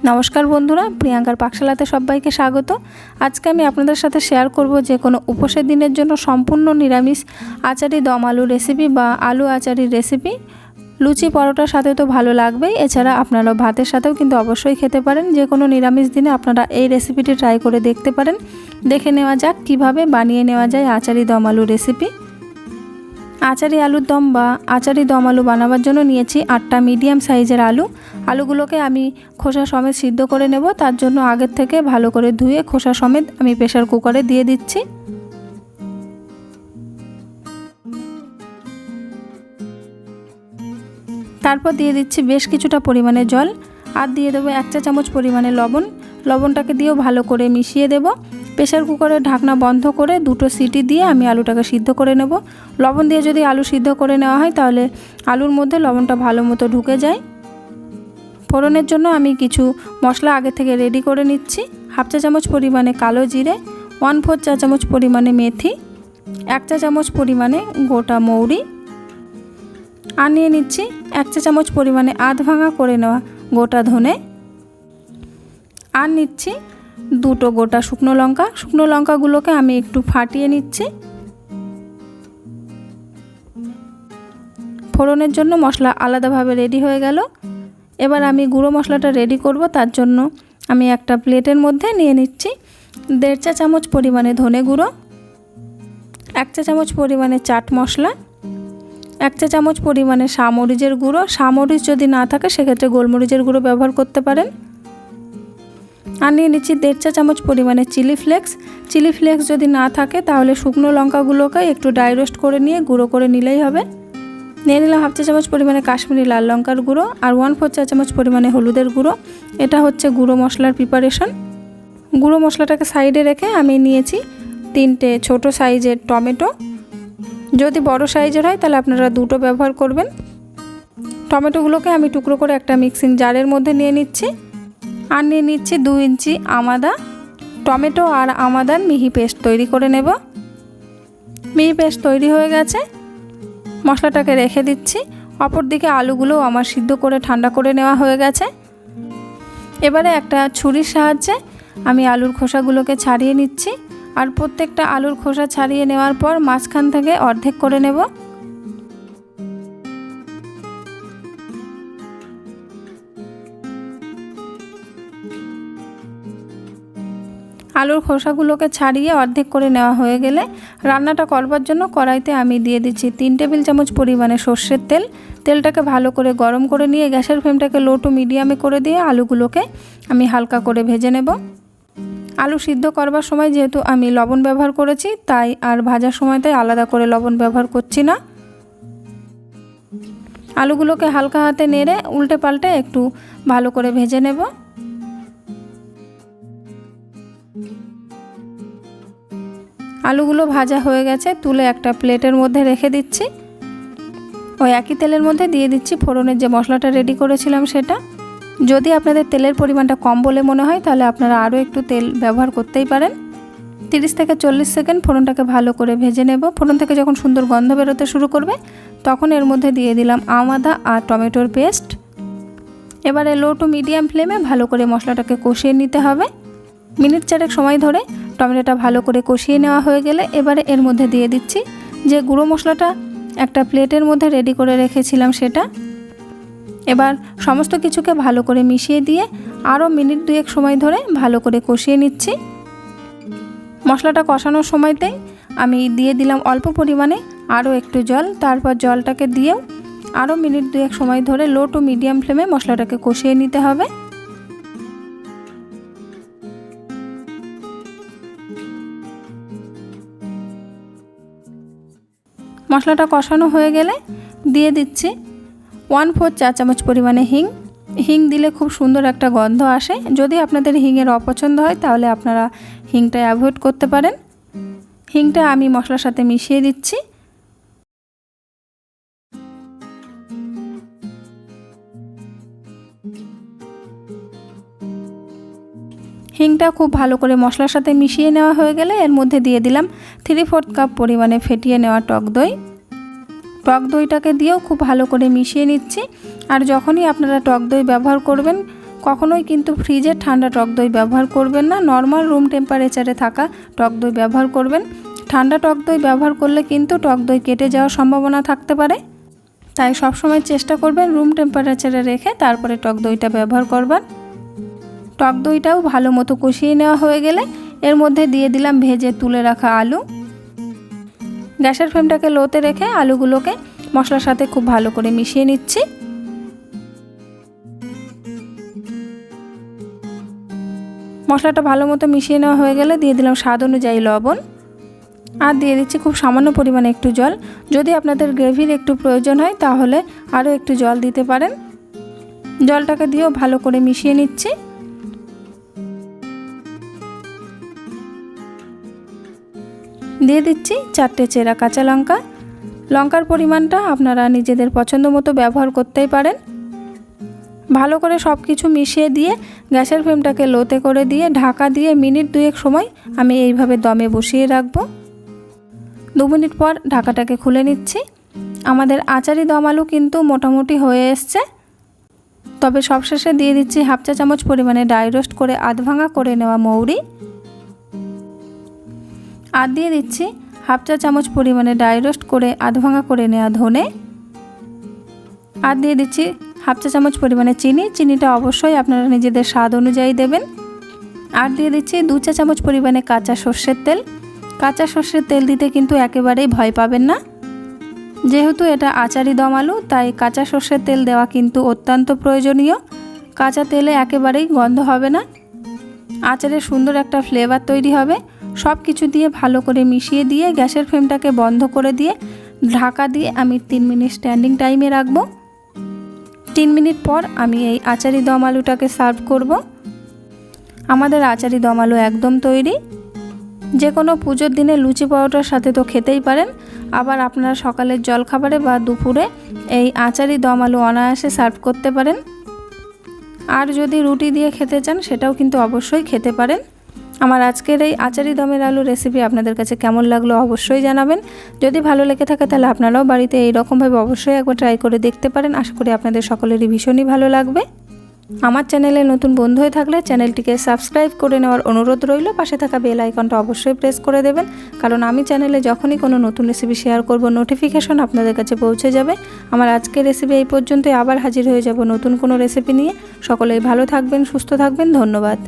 নমস্কার বন্ধুরা, প্রিয়াঙ্কার পাকশালাতে সবাইকে স্বাগত। আজকে আমি আপনাদের সাথে শেয়ার করব যে কোনো উপোসের দিনের জন্য সম্পূর্ণ নিরামিষ আচারি দম আলু রেসিপি বা আলু আচারির রেসিপি। লুচি পরোটার সাথে তো ভালো লাগবেই, এছাড়া আপনারা ভাতের সাথেও কিন্তু অবশ্যই খেতে পারেন। যে কোনো নিরামিষ দিনে আপনারা এই রেসিপিটি ট্রাই করে দেখতে পারেন। দেখে নেওয়া যাক কিভাবে বানিয়ে নেওয়া যায় আচারি দম আলু রেসিপি। আচারি আলুর দম বা আচারি দম আলু বানাবার জন্য নিয়েছি 8টা মিডিয়াম সাইজের আলু। আলুগুলোকে আমি খোসা সমেত সিদ্ধ করে নেব। তার জন্য আগের থেকে ভালো করে ধুয়ে খোসা সমেত আমি প্রেসার কুকারে দিয়ে দিচ্ছি। তারপর দিয়ে দিচ্ছি বেশ কিছুটা পরিমাণে জল, আর দিয়ে দেবো 1 চা চামচ পরিমাণে লবণ। লবণটাকে দিয়েও ভালো করে মিশিয়ে দেব। প্রেসার কুকারের ঢাকনা বন্ধ করে 2টো সিটি দিয়ে আমি আলুটাকে সিদ্ধ করে নেব। লবণ দিয়ে যদি আলু সিদ্ধ করে নেওয়া হয় তাহলে আলুর মধ্যে লবণটা ভালো মতো ঢুকে যায়। ফোড়নের জন্য আমি কিছু মশলা আগে থেকে রেডি করে নিচ্ছি। 1/2 চা চামচ পরিমাণে কালো জিরে, 1/4 চা চামচ পরিমাণে মেথি, 1 চা চামচ পরিমাণে গোটা মৌরি, আর নিয়ে নিচ্ছি 1 চা চামচ পরিমাণে আধ ভাঙা করে নেওয়া গোটা ধনে, আর নিচ্ছি 2টো গোটা শুকনো লঙ্কা। শুকনো লঙ্কাগুলোকে আমি একটু ফাটিয়ে নিচ্ছি। ফোড়নের জন্য মশলা আলাদাভাবে রেডি হয়ে গেল। এবার আমি গুঁড়ো মশলাটা রেডি করব। তার জন্য আমি একটা প্লেটের মধ্যে নিয়ে নিচ্ছি 1.5 চা চামচ পরিমাণে ধনে গুঁড়ো, 1 চা চামচ পরিমাণে চাট মশলা, 1 চা চামচ পরিমাণে সামরিচের গুঁড়ো। সামরিচ যদি না থাকে সেক্ষেত্রে গোলমরিচের গুঁড়ো ব্যবহার করতে পারেন। আর নিয়ে নিচ্ছি 1.5 চা চামচ পরিমাণে চিলি ফ্লেক্স। চিলি ফ্লেক্স যদি না থাকে তাহলে শুকনো লঙ্কাগুলোকে একটু ড্রাই রোস্ট করে নিয়ে গুঁড়ো করে নিলেই হবে। নিয়ে নিলাম 1/2 চা চামচ পরিমাণে কাশ্মীরি লাল লঙ্কার গুঁড়ো আর 1/4 চা চামচ পরিমাণে হলুদের গুঁড়ো। এটা হচ্ছে গুঁড়ো মশলার প্রিপারেশন। গুঁড়ো মশলাটাকে সাইডে রেখে আমি নিয়েছি 3টে ছোট সাইজের টমেটো। যদি বড় সাইজের হয় তাহলে আপনারা 2টো ব্যবহার করবেন। টমেটোগুলোকে আমি টুকরো করে একটা মিক্সিং জারের মধ্যে নিয়ে নিচ্ছি। আর নিয়ে নিচ্ছি 2 ইঞ্চি আমাদা। টমেটো আর আমাদার মিহি পেস্ট তৈরি করে নেব। মিহি পেস্ট তৈরি হয়ে গেছে, মশলাটাকে রেখে দিচ্ছি। অপরদিকে আলুগুলোও আমার সিদ্ধ করে ঠান্ডা করে নেওয়া হয়ে গেছে। এবারে একটা ছুরির সাহায্যে আমি আলুর খোসাগুলোকে ছাড়িয়ে নিচ্ছি। আর প্রত্যেকটা আলুর খোসা ছাড়িয়ে নেওয়ার পর মাঝখান থেকে অর্ধেক করে নেব। আলুর খোসাগুলোকে ছাড়িয়ে অর্ধেক করে নেওয়া হয়ে গেলে রান্নাটা করবার জন্য কড়াইতে আমি দিয়ে দিচ্ছি 3 টেবিল চামচ পরিমাণে সর্ষের তেল। তেলটাকে ভালো করে গরম করে নিয়ে গ্যাসের ফ্লেমটাকে লো টু মিডিয়ামে করে দিয়ে আলুগুলোকে আমি হালকা করে ভেজে নেব। আলু সিদ্ধ করবার সময় যেহেতু আমি লবণ ব্যবহার করেছি, তাই আর ভাজার সময়তে আলাদা করে লবণ ব্যবহার করছি না। আলুগুলোকে হালকা হাতে নেড়ে উল্টে পাল্টে একটু ভালো করে ভেজে নেব। আলুগুলো ভাজা হয়ে গেছে, তুলে একটা প্লেটের মধ্যে রেখে দিচ্ছি। ওই একই তেলের মধ্যে দিয়ে দিচ্ছি ফোড়নের যে মশলাটা রেডি করেছিলাম সেটা। যদি আপনাদের তেলের পরিমাণটা কম বলে মনে হয় তাহলে আপনারা আরও একটু তেল ব্যবহার করতেই পারেন। 30 থেকে 40 সেকেন্ড ফোড়নটাকে ভালো করে ভেজে নেব। ফোড়ন থেকে যখন সুন্দর গন্ধ বেরোতে শুরু করবে তখন এর মধ্যে দিয়ে দিলাম আমাদা আর টমেটোর পেস্ট। এবারে লো টু মিডিয়াম ফ্লেমে ভালো করে মশলাটাকে কষিয়ে নিতে হবে। মিনিট 4 সময় ধরে টমেটোটা ভালো করে কষিয়ে নেওয়া হয়ে গেলে এবারে এর মধ্যে দিয়ে দিচ্ছি যে গুঁড়ো মশলাটা একটা প্লেটের মধ্যে রেডি করে রেখেছিলাম সেটা। এবার সমস্ত কিছুকে ভালো করে মিশিয়ে দিয়ে আরও মিনিট 2 সময় ধরে ভালো করে কষিয়ে নিচ্ছি। মশলাটা কষানোর সময়তেই আমি দিয়ে দিলাম অল্প পরিমাণে আরও একটু জল। তারপর জলটাকে দিয়েও আরও মিনিট 2 সময় ধরে লো টু মিডিয়াম ফ্লেমে মশলাটাকে কষিয়ে নিতে হবে। মশলাটা কষানো হয়ে গেলে দিয়ে দিচ্ছি 1/4 চা চামচ পরিমাণে হিং। হিং দিলে খুব সুন্দর একটা গন্ধ আসে। যদি আপনাদের হিংয়ের অপছন্দ হয় তাহলে আপনারা হিংটা অ্যাভয়েড করতে পারেন। হিংটা আমি মশলার সাথে মিশিয়ে দিচ্ছি। হিংটা খুব ভালো করে মশলার সাথে মিশিয়ে নেওয়া হয়ে গেলে এর মধ্যে দিয়ে দিলাম 3/4 কাপ পরিমাণে ফেটিয়ে নেওয়া টক দই। টক দইটাকে দিয়েও খুব ভালো করে মিশিয়ে নিচ্ছি। আর যখনই আপনারা টক দই ব্যবহার করবেন কখনোই কিন্তু ফ্রিজের ঠান্ডা টক দই ব্যবহার করবেন না, নর্মাল রুম টেম্পারেচারে থাকা টক দই ব্যবহার করবেন। ঠান্ডা টক দই ব্যবহার করলে কিন্তু টক দই কেটে যাওয়ার সম্ভাবনা থাকতে পারে, তাই সবসময় চেষ্টা করবেন রুম টেম্পারেচারে রেখে তারপরে টক দইটা ব্যবহার করবেন। টক দইটাও ভালো মতো কষিয়ে নেওয়া হয়ে গেলে এর মধ্যে দিয়ে দিলাম ভেজে তুলে রাখা আলু। গ্যাসের ফ্লেমটাকে লোতে রেখে আলুগুলোকে মশলার সাথে খুব ভালো করে মিশিয়ে নিচ্ছি। মশলাটা ভালো মতো মিশিয়ে নেওয়া হয়ে গেলে দিয়ে দিলাম স্বাদ অনুযায়ী লবণ, আর দিয়ে দিচ্ছি খুব সামান্য পরিমাণে একটু জল। যদি আপনাদের গ্রেভির একটু প্রয়োজন হয় তাহলে আরও একটু জল দিতে পারেন। জলটাকে দিয়েও ভালো করে মিশিয়ে নিচ্ছি। দিয়ে দিচ্ছি 4টে চেরা কাঁচা লঙ্কা। লঙ্কার পরিমাণটা আপনারা নিজেদের পছন্দ মতো ব্যবহার করতেই পারেন। ভালো করে সব কিছু মিশিয়ে দিয়ে গ্যাসের ফ্লেমটাকে লোতে করে দিয়ে ঢাকা দিয়ে মিনিট 2 সময় আমি এইভাবে দমে বসিয়ে রাখবো। 2 মিনিট পর ঢাকাটাকে খুলে নিচ্ছি। আমাদের আচারি দম আলু কিন্তু মোটামুটি হয়ে এসছে। তবে সবশেষে দিয়ে দিচ্ছি 1/2 চা চামচ পরিমাণে ড্রাই রোস্ট করে আধ ভাঙা করে নেওয়া মৌরি, আর দিয়ে দিচ্ছি 1/2 চা চামচ পরিমাণে ড্রাই রোস্ট করে আধ ভাঙা করে নেওয়া ধনে, আর দিয়ে দিচ্ছি 1/2 চা চামচ পরিমাণে চিনি। চিনিটা অবশ্যই আপনারা নিজেদের স্বাদ অনুযায়ী দেবেন। আর দিয়ে দিচ্ছি 2 চা চামচ পরিমাণে কাঁচা সর্ষের তেল। কাঁচা সর্ষের তেল দিতে কিন্তু একেবারেই ভয় পাবেন না, যেহেতু এটা আচারি দম আলু তাই কাঁচা সর্ষের তেল দেওয়া কিন্তু অত্যন্ত প্রয়োজনীয়। কাঁচা তেলে একেবারেই গন্ধ হবে না, আচারের সুন্দর একটা ফ্লেভার তৈরি হবে। সব কিছু দিয়ে ভালো করে মিশিয়ে দিয়ে গ্যাসের ফ্লেমটাকে বন্ধ করে দিয়ে ঢাকা দিয়ে আমি 3 মিনিট স্ট্যান্ডিং টাইমে রাখবো। 3 মিনিট পর আমি এই আচারি দম আলুটাকে সার্ভ করব। আমাদের আচারি দম আলু একদম তৈরি। যে কোনো পুজোর দিনে লুচি পরোটার সাথে তো খেতেই পারেন, আবার আপনারা সকালের জলখাবারে বা দুপুরে এই আচারি দম আলু অনায়াসে সার্ভ করতে পারেন। আর যদি রুটি দিয়ে খেতে চান সেটাও কিন্তু অবশ্যই খেতে পারেন। আমার আজকের এই আচারি দমের আলু রেসিপি আপনাদের কাছে কেমন লাগলো অবশ্যই জানাবেন। যদি ভালো লেগে থাকে তাহলে আপনারাও বাড়িতে এই রকমভাবে অবশ্যই একবার ট্রাই করে দেখতে পারেন। আশা করি আপনাদের সকলেরই ভীষণই ভালো লাগবে। আমার চ্যানেলে নতুন বন্ধু হয়ে থাকলে চ্যানেলটিকে সাবস্ক্রাইব করে নেওয়ার অনুরোধ রইল। পাশে থাকা বেল আইকনটা অবশ্যই প্রেস করে দেবেন, কারণ আমি চ্যানেলে যখনই কোনো নতুন রেসিপি শেয়ার করব নোটিফিকেশন আপনাদের কাছে পৌঁছে যাবে। আমার আজকের রেসিপি এই পর্যন্তই, আবার হাজির হয়ে যাব নতুন কোনো রেসিপি নিয়ে। সকলেই ভালো থাকবেন, সুস্থ থাকবেন। ধন্যবাদ।